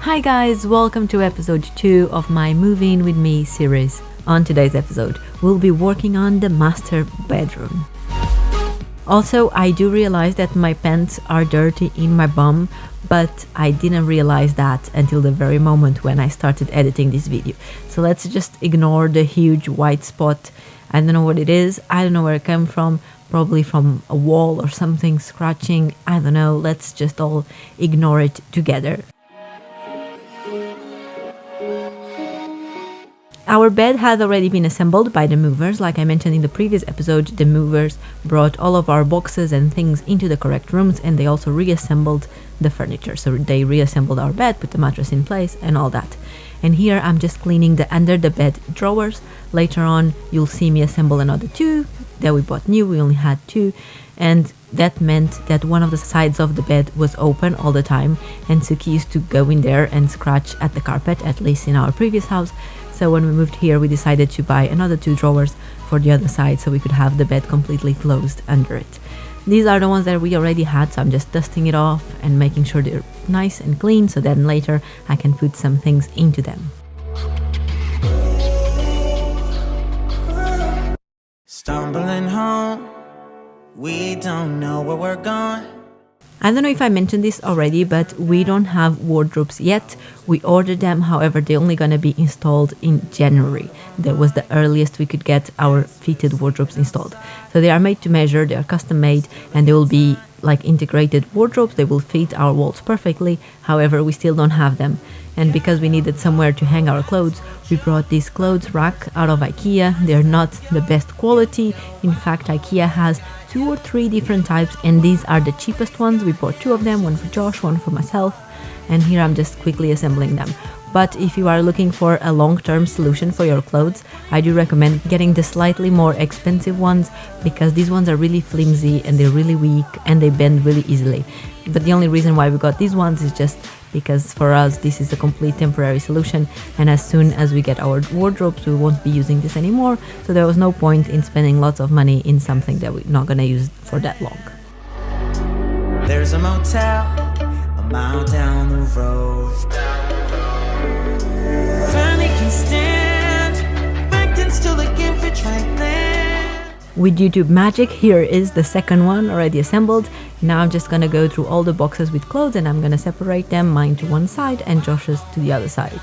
Hi guys, welcome to episode 2 of my Moving With Me series. On today's episode, we'll be working on the master bedroom. Also, I do realize that my pants are dirty in my bum, but I didn't realize that until the very moment when I started editing this video. So let's just ignore the huge white spot. I don't know what it is, I don't know where it came from, probably from a wall or something scratching, I don't know, let's just all ignore it together. Our bed had already been assembled by the movers. Like I mentioned in the previous episode, the movers brought all of our boxes and things into the correct rooms, and they also reassembled the furniture. So they reassembled our bed, put the mattress in place and all that. And here I'm just cleaning the under the bed drawers. Later on you'll see me assemble another 2 that we bought new. We only had 2, and that meant that one of the sides of the bed was open all the time, and Suki used to go in there and scratch at the carpet, at least in our previous house. So when we moved here, we decided to buy another 2 drawers for the other side so we could have the bed completely closed under it. These are the ones that we already had, so I'm just dusting it off and making sure they're nice and clean, so then later I can put some things into them. Stumbling home, we don't know where we're going. I don't know if I mentioned this already, but we don't have wardrobes yet. We ordered them, however, they're only gonna be installed in January. That was the earliest we could get our fitted wardrobes installed. So they are made to measure, they are custom made, and they will be like integrated wardrobes. They will fit our walls perfectly. However, we still don't have them. And because we needed somewhere to hang our clothes, we brought this clothes rack out of IKEA. They're not the best quality. In fact, IKEA has 2 or 3 different types, and these are the cheapest ones. We bought 2 of them, one for Josh, one for myself, and here I'm just quickly assembling them. But if you are looking for a long-term solution for your clothes, I do recommend getting the slightly more expensive ones, because these ones are really flimsy and they're really weak and they bend really easily. But the only reason why we got these ones is just because for us this is a complete temporary solution, and as soon as we get our wardrobes we won't be using this anymore, so there was no point in spending lots of money in something that we're not going to use for that long. There's a motel a mile down the road. Finally can stand, back then still looking for tranquility. With YouTube magic, here is the second one already assembled. Now I'm just gonna go through all the boxes with clothes and I'm gonna separate them, mine to one side and Josh's to the other side.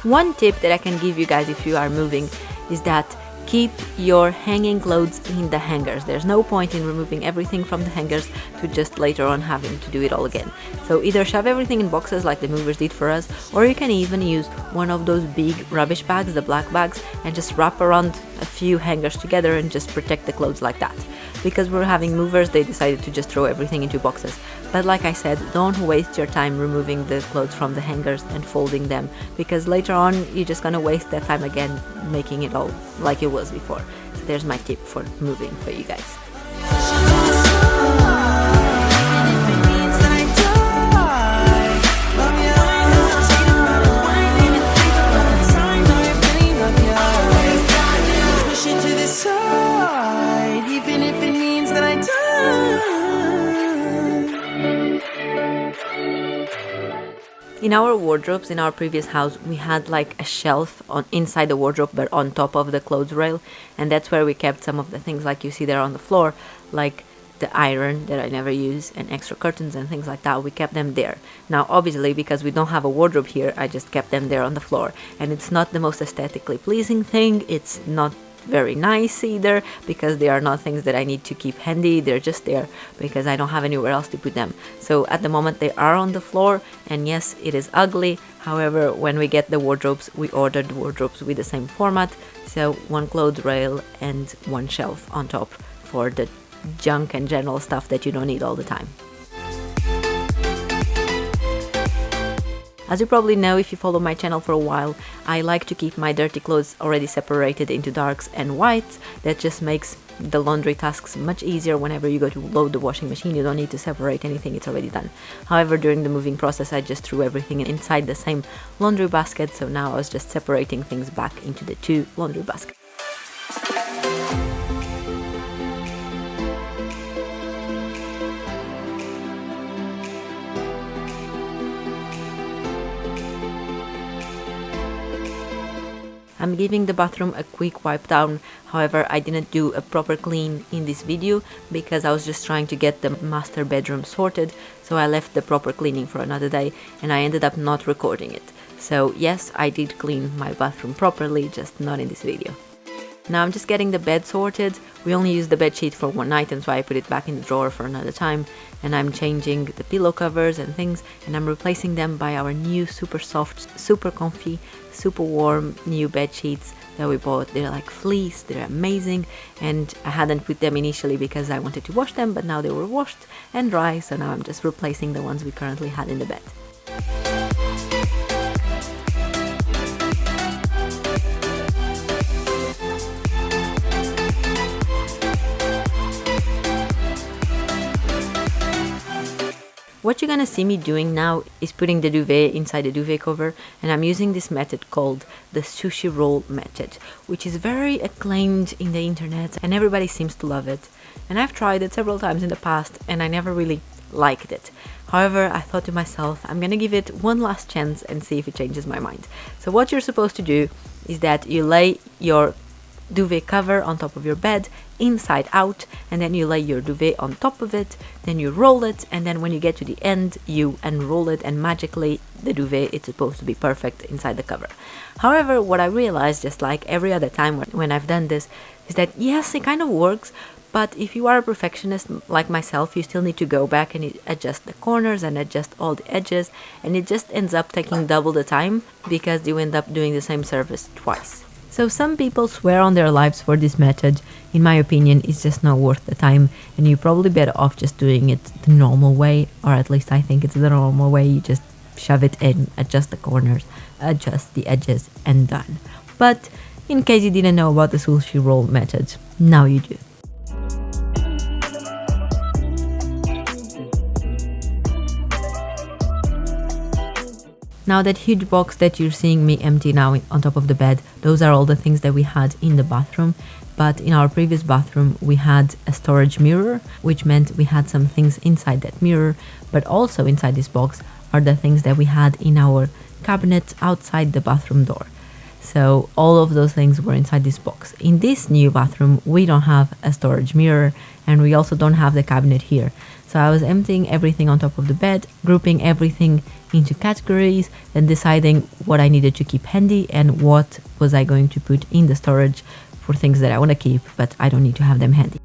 One tip that I can give you guys if you are moving is that keep your hanging clothes in the hangers. There's no point in removing everything from the hangers to just later on having to do it all again. So either shove everything in boxes like the movers did for us, or you can even use one of those big rubbish bags, the black bags, and just wrap around a few hangers together and just protect the clothes like that. Because we're having movers, they decided to just throw everything into boxes. But like I said, don't waste your time removing the clothes from the hangers and folding them, because later on you're just gonna waste that time again making it all like it was before. So there's my tip for moving for you guys. In our wardrobes in our previous house, we had like a shelf on inside the wardrobe but on top of the clothes rail, and that's where we kept some of the things like you see there on the floor, like the iron that I never use and extra curtains and things like that. We kept them there. Now obviously because we don't have a wardrobe here, I just kept them there on the floor, and it's not the most aesthetically pleasing thing. It's not very nice either, because they are not things that I need to keep handy. They're just there because I don't have anywhere else to put them. So at the moment they are on the floor, and yes, it is ugly. However, when we get the wardrobes, we ordered wardrobes with the same format, so one clothes rail and one shelf on top for the junk and general stuff that you don't need all the time. As you probably know if you follow my channel for a while, I like to keep my dirty clothes already separated into darks and whites. That just makes the laundry tasks much easier. Whenever you go to load the washing machine, you don't need to separate anything, it's already done. However, during the moving process I just threw everything inside the same laundry basket, so now I was just separating things back into the 2 laundry baskets. I'm giving the bathroom a quick wipe down. However, I didn't do a proper clean in this video because I was just trying to get the master bedroom sorted, so I left the proper cleaning for another day and I ended up not recording it. So yes, I did clean my bathroom properly, just not in this video. Now I'm just getting the bed sorted. We only used the bed sheet for one night, and so I put it back in the drawer for another time. And I'm changing the pillow covers and things, and I'm replacing them by our new super soft, super comfy, super warm new bed sheets that we bought. They're like fleece, they're amazing, and I hadn't put them initially because I wanted to wash them, but now they were washed and dry, so now I'm just replacing the ones we currently had in the bed. What you're gonna see me doing now is putting the duvet inside the duvet cover, and I'm using this method called the sushi roll method, which is very acclaimed in the internet and everybody seems to love it. And I've tried it several times in the past and I never really liked it. However, I thought to myself, I'm gonna give it one last chance and see if it changes my mind. So what you're supposed to do is that you lay your duvet cover on top of your bed inside out, and then you lay your duvet on top of it, then you roll it, and then when you get to the end you unroll it, and magically the duvet is supposed to be perfect inside the cover. However, what I realized, just like every other time when I've done this, is that yes, it kind of works, but if you are a perfectionist like myself, you still need to go back and adjust the corners and adjust all the edges, and it just ends up taking double the time because you end up doing the same service twice. So some people swear on their lives for this method. In my opinion, it's just not worth the time, and you're probably better off just doing it the normal way, or at least I think it's the normal way. You just shove it in, adjust the corners, adjust the edges, and done. But in case you didn't know about the sushi roll method, now you do. Now that huge box that you're seeing me empty now on top of the bed, those are all the things that we had in the bathroom. But in our previous bathroom, we had a storage mirror, which meant we had some things inside that mirror, but also inside this box are the things that we had in our cabinet outside the bathroom door. So all of those things were inside this box. In this new bathroom, we don't have a storage mirror, and we also don't have the cabinet here. So I was emptying everything on top of the bed, grouping everything into categories, and deciding what I needed to keep handy and what was I going to put in the storage for things that I want to keep, but I don't need to have them handy.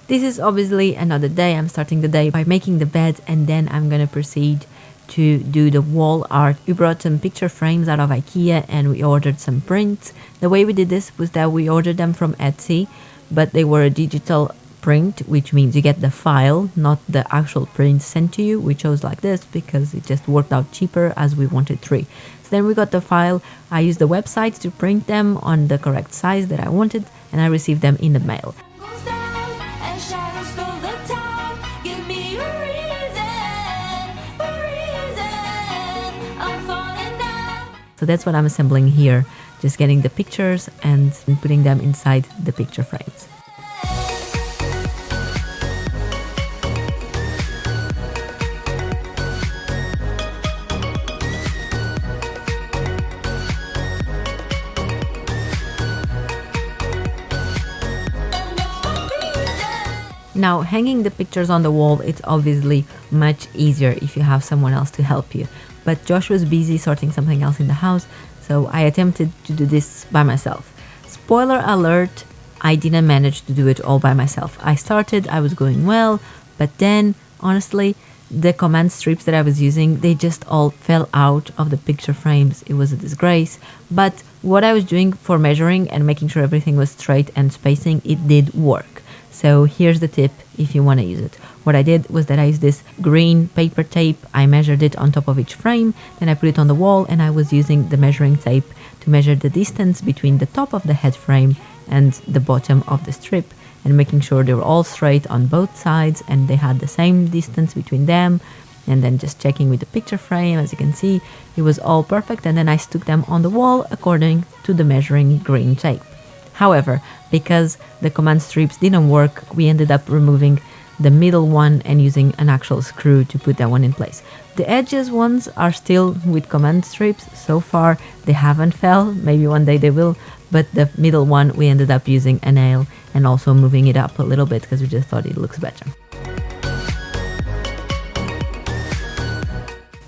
This is obviously another day. I'm starting the day by making the bed, and then I'm gonna proceed to do the wall art. We brought some picture frames out of IKEA and we ordered some prints. The way we did this was that we ordered them from Etsy, but they were a digital print, which means you get the file, not the actual print sent to you. We chose like this because it just worked out cheaper, as we wanted 3. So then we got the file. I used the website to print them on the correct size that I wanted, and I received them in the mail. So that's what I'm assembling here, just getting the pictures and putting them inside the picture frames. Now, hanging the pictures on the wall, it's obviously much easier if you have someone else to help you. But Josh was busy sorting something else in the house, so I attempted to do this by myself. Spoiler alert, I didn't manage to do it all by myself. I was going well, but then, honestly, the command strips that I was using, they just all fell out of the picture frames. It was a disgrace. But what I was doing for measuring and making sure everything was straight and spacing, it did work. So here's the tip if you want to use it. What I did was that I used this green paper tape. I measured it on top of each frame, then I put it on the wall, and I was using the measuring tape to measure the distance between the top of the head frame and the bottom of the strip, and making sure they were all straight on both sides and they had the same distance between them, and then just checking with the picture frame. As you can see, it was all perfect, and then I stuck them on the wall according to the measuring green tape. However, because the command strips didn't work, we ended up removing the middle one and using an actual screw to put that one in place. The edges ones are still with command strips. So far they haven't fell, maybe one day they will, but the middle one we ended up using a nail and also moving it up a little bit because we just thought it looks better.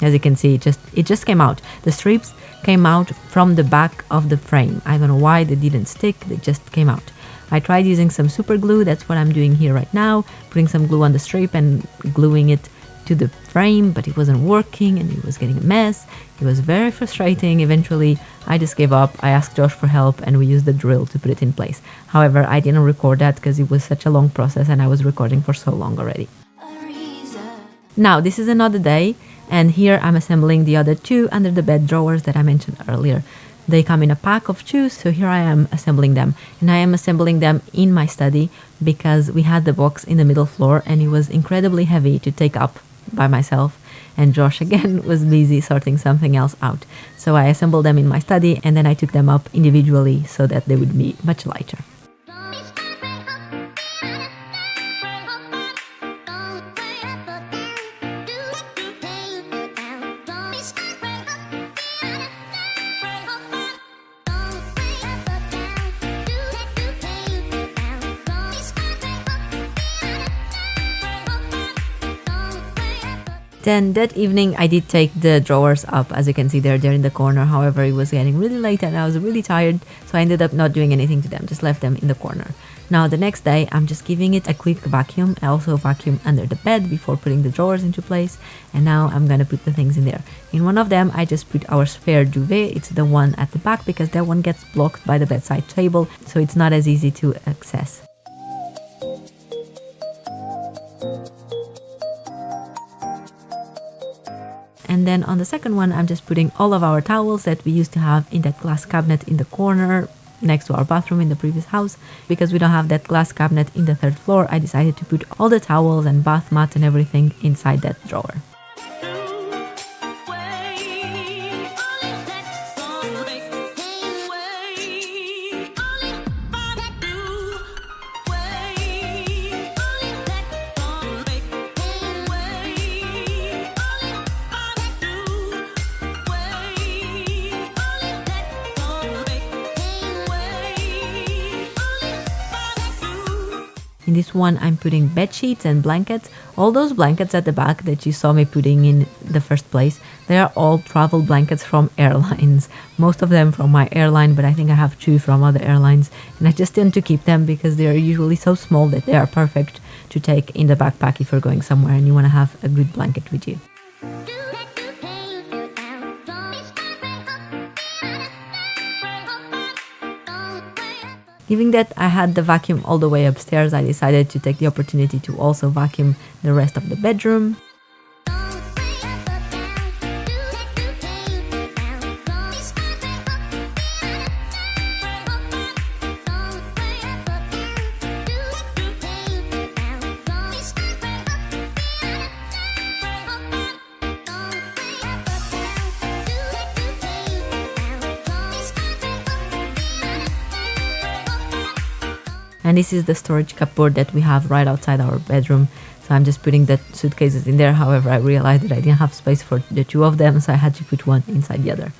As you can see, it just came out. The strips came out from the back of the frame. I don't know why they didn't stick, they just came out. I tried using some super glue, that's what I'm doing here right now, putting some glue on the strip and gluing it to the frame, but it wasn't working and it was getting a mess. It was very frustrating. Eventually, I just gave up. I asked Josh for help and we used the drill to put it in place. However, I didn't record that because it was such a long process and I was recording for so long already. Now, this is another day, and here I'm assembling the other two under the bed drawers that I mentioned earlier. They come in a pack of 2, so here I am assembling them. And I am assembling them in my study because we had the box in the middle floor and it was incredibly heavy to take up by myself. And Josh again was busy sorting something else out. So I assembled them in my study and then I took them up individually so that they would be much lighter. Then that evening I did take the drawers up. As you can see, they're there in the corner. However, it was getting really late and I was really tired, so I ended up not doing anything to them, just left them in the corner. Now the next day I'm just giving it a quick vacuum. I also vacuum under the bed before putting the drawers into place, and now I'm gonna put the things in there. In one of them I just put our spare duvet. It's the one at the back because that one gets blocked by the bedside table, so it's not as easy to access. And then on the second one, I'm just putting all of our towels that we used to have in that glass cabinet in the corner next to our bathroom in the previous house. Because we don't have that glass cabinet in the 3rd floor, I decided to put all the towels and bath mat and everything inside that drawer. In this one, I'm putting bed sheets and blankets. All those blankets at the back that you saw me putting in the first place, they are all travel blankets from airlines. Most of them from my airline, but I think I have 2 from other airlines. And I just tend to keep them because they are usually so small that they are perfect to take in the backpack if you're going somewhere and you want to have a good blanket with you. Given that I had the vacuum all the way upstairs, I decided to take the opportunity to also vacuum the rest of the bedroom. And this is the storage cupboard that we have right outside our bedroom. So I'm just putting the suitcases in there. However, I realized that I didn't have space for the 2 of them, so I had to put one inside the other.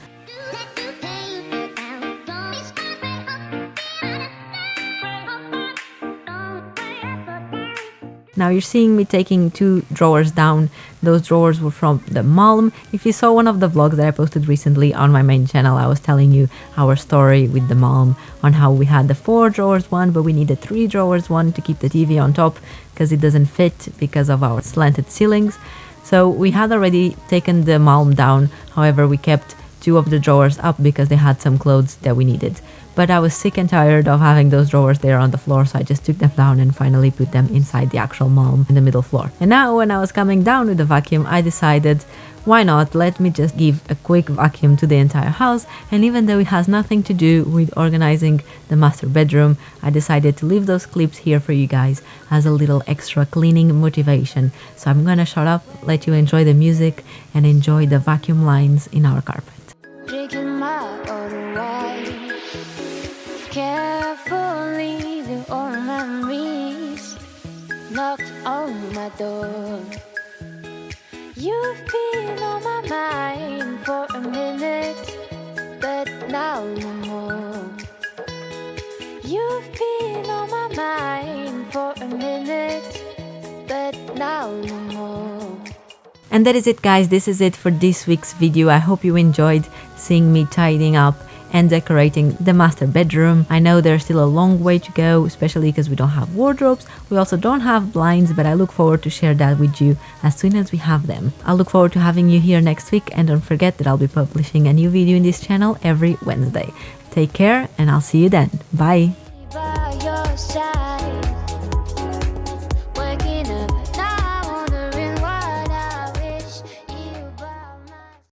Now you're seeing me taking 2 drawers down. Those drawers were from the Malm. If you saw one of the vlogs that I posted recently on my main channel, I was telling you our story with the Malm on how we had the 4 drawers one, but we needed 3 drawers one to keep the TV on top because it doesn't fit because of our slanted ceilings. So we had already taken the Malm down. However, we kept 2 of the drawers up because they had some clothes that we needed. But I was sick and tired of having those drawers there on the floor, so I just took them down and finally put them inside the actual Malm in the middle floor. And now when I was coming down with the vacuum, I decided, why not, let me just give a quick vacuum to the entire house. And even though it has nothing to do with organizing the master bedroom, I decided to leave those clips here for you guys as a little extra cleaning motivation. So I'm gonna shut up, let you enjoy the music and enjoy the vacuum lines in our carpet. Drinking my own wine. carefully the old memories knocked on my door. You've been on my mind for a minute, but now no more. You've been on my mind for a minute, but now no more. And that is it, guys. This is it for this week's video. I hope you enjoyed seeing me tidying up and decorating the master bedroom. I know there's still a long way to go, especially because we don't have wardrobes. We also don't have blinds, but I look forward to share that with you as soon as we have them. I look forward to having you here next week, and don't forget that I'll be publishing a new video in this channel every Wednesday. Take care, and I'll see you then. Bye! By your side.